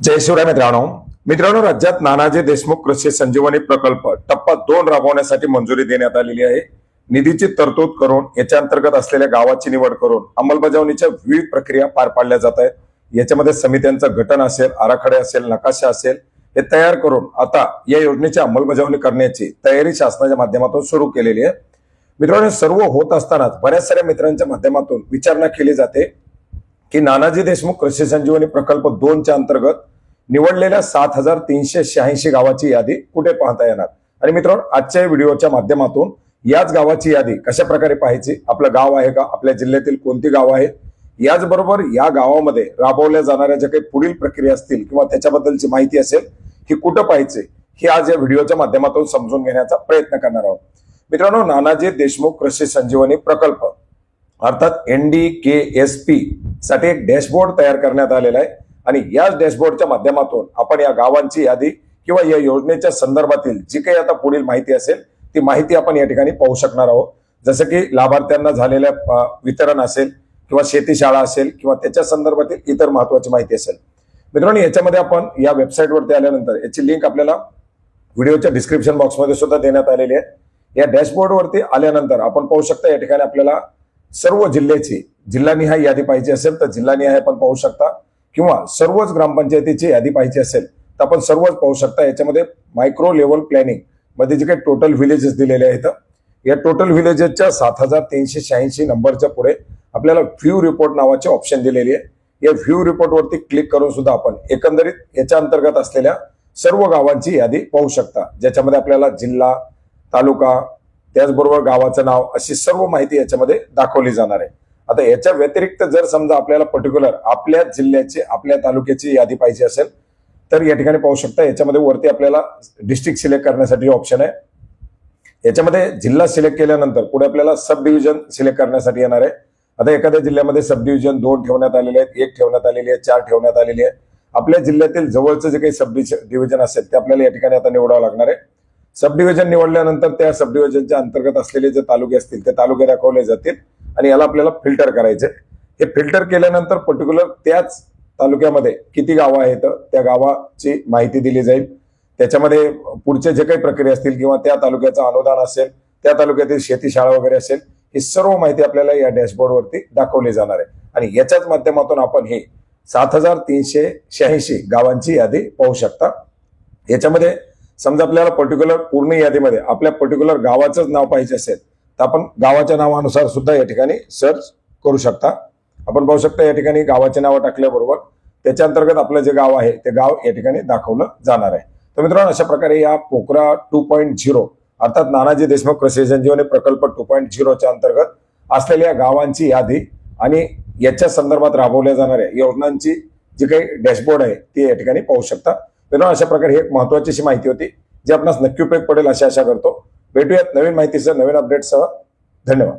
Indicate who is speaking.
Speaker 1: जय शिवराय मित्रांनो राज्यात नानाजी देशमुख कृषी संजीवनी प्रकल्प टप्पा 2 राबवण्यासाठी मंजुरी देण्यात आलेली आहे। निधीची तरतूद करून याच्या अंतर्गत असलेल्या गावाची निवड करून अंमलबजावणीच्या विविध प्रक्रिया पार पाडल्या जात आहेत। याच्यामध्ये समित्यांचं गठन असेल, आराखडे असेल, नकाशा असेल, हे तयार करून आता या योजनेची अंमलबजावणी करण्याची तयारी शासनाच्या माध्यमातून सुरू केलेली आहे। मित्रांनो, सर्व होत असतानाच बऱ्याच साऱ्या मित्रांच्या माध्यमातून विचारणा केली जाते की नानाजी देशमुख कृषी संजीवनी प्रकल्प 2 च्या अंतर्गत निवडलेल्या 7386 गावाची यादी कुठे पाहता येणार। आणि मित्रांनो, आजच्या व्हिडिओच्या माध्यमातून याच गावाची यादी कशा प्रकारे पाहायची, आपलं गाव आहे का, आपल्या जिल्ह्यातील कोणती गाव आहेत, याचबरोबर या गावामध्ये राबवल्या जाणाऱ्या ज्या काही पुढील प्रक्रिया असतील किंवा त्याच्याबद्दलची माहिती असेल ही कुठं पाहायची, ही आज या व्हिडिओच्या माध्यमातून समजून घेण्याचा प्रयत्न करणार आहोत। मित्रांनो, नानाजी देशमुख कृषी संजीवनी प्रकल्प अर्थात NDKSP साठी एक डॅशबोर्ड तयार करण्यात आलेला आहे आणि याच डॅशबोर्डच्या माध्यमातून आपण या गावांची यादी किंवा या योजनेच्या संदर्भातील जी काही आता पुढील माहिती असेल ती माहिती आपण या ठिकाणी पाहू शकणार आहोत। जसं की लाभार्थ्यांना झालेल्या वितरण असेल किंवा शेतीशाळा असेल किंवा त्याच्या संदर्भातील इतर महत्त्वाची माहिती असेल। मित्रांनो, याच्यामध्ये आपण या वेबसाईटवरती आल्यानंतर याची लिंक आपल्याला व्हिडिओच्या डिस्क्रिप्शन बॉक्समध्ये सुद्धा देण्यात आलेली आहे। या डॅशबोर्डवरती आल्यानंतर आपण पाहू शकता या ठिकाणी आपल्याला सर्व जिल्ह्याची जिल्हानिहाय यादी पाहिजे असेल तर जिल्हानिहाय आपण पाहू शकता किंवा सर्वच ग्रामपंचायतीची यादी पाहिजे असेल तर आपण सर्वच पाहू शकता। याच्यामध्ये मायक्रो लेव्हल प्लॅनिंग मध्ये जे काही टोटल विलेजेस दिलेले आहेत, या टोटल विलेजेसच्या 7386 नंबरच्या पुढे आपल्याला व्ह्यू रिपोर्ट नावाचे ऑप्शन दिलेले आहे। या व्ह्यू रिपोर्ट वरती क्लिक करून सुद्धा आपण एकंदरीत याच्या अंतर्गत असलेल्या सर्व गावांची यादी पाहू शकता, ज्याच्यामध्ये आपल्याला जिल्हा, तालुका, त्याचबरोबर गावाचं नाव अशी सर्व माहिती याच्यामध्ये दाखवली जाणार आहे। आता याच्या व्यतिरिक्त जर समजा आपल्याला पर्टिक्युलर आपल्या जिल्ह्याची, आपल्या तालुक्याची यादी पाहिजे असेल तर या ठिकाणी पाहू शकता याच्यामध्ये वरती आपल्याला डिस्ट्रिक्ट सिलेक्ट करण्यासाठी ऑप्शन आहे। याच्यामध्ये जिल्हा सिलेक्ट केल्यानंतर पुढे आपल्याला सब डिव्हिजन सिलेक्ट करण्यासाठी येणार आहे। आता एखाद्या जिल्ह्यामध्ये सब डिव्हिजन 2 ठेवण्यात आलेले आहेत, 1 ठेवण्यात आलेली आहे, 4 ठेवण्यात आलेली आहे। आपल्या जिल्ह्यातील जवळचं जे काही सब डिव्हिजन असेल ते आपल्याला या ठिकाणी आता निवडावं लागणार आहे। सब डिव्हिजन निवडल्यानंतर त्या सब डिव्हिजनच्या अंतर्गत असलेले जे तालुके असतील ते तालुके दाखवले जातील आणि याला आपल्याला फिल्टर करायचे। हे फिल्टर केल्यानंतर पर्टिक्युलर त्याच तालुक्यामध्ये किती गावं आहेत त्या गावाची माहिती दिली जाईल। त्याच्यामध्ये पुढचे जे काही प्रक्रिया असतील किंवा त्या तालुक्याचं अनुदान असेल, त्या तालुक्यातील शेतीशाळा वगैरे असेल, ही सर्व माहिती आपल्याला या डॅशबोर्डवरती दाखवली जाणार आहे आणि याच्याच माध्यमातून आपण ही 7386 गावांची यादी पाहू शकता। याच्यामध्ये समजा आपल्याला पर्टिक्युलर पूर्ण यादीमध्ये आपल्या पर्टिक्युलर गावाचंच नाव पाहिजे असेल तर आपण गावाच्या नावानुसार सुद्धा या ठिकाणी सर्च करू शकता। आपण पाहू शकता या ठिकाणी गावाचे नाव टाकल्याबरोबर त्याच्या अंतर्गत आपलं जे गाव आहे ते गाव या ठिकाणी दाखवलं जाणार आहे। तर मित्रांनो, अशा प्रकारे या पोखरा 2.0 अर्थात नानाजी देशमुख कृषी संजीवनी प्रकल्प 2.0 च्या अंतर्गत असलेल्या गावांची यादी आणि याच्या संदर्भात राबवल्या जाणाऱ्या योजनांची जी काही डॅशबोर्ड आहे ती या ठिकाणी पाहू शकता। मित्रांनो, अशा प्रकारे ही एक महत्त्वाची माहिती होती जी आपणास नक्की उपयोग पडेल अशी आशा करतो। भेटूयात नवीन माहितीसह, नवीन अपडेटसह। धन्यवाद।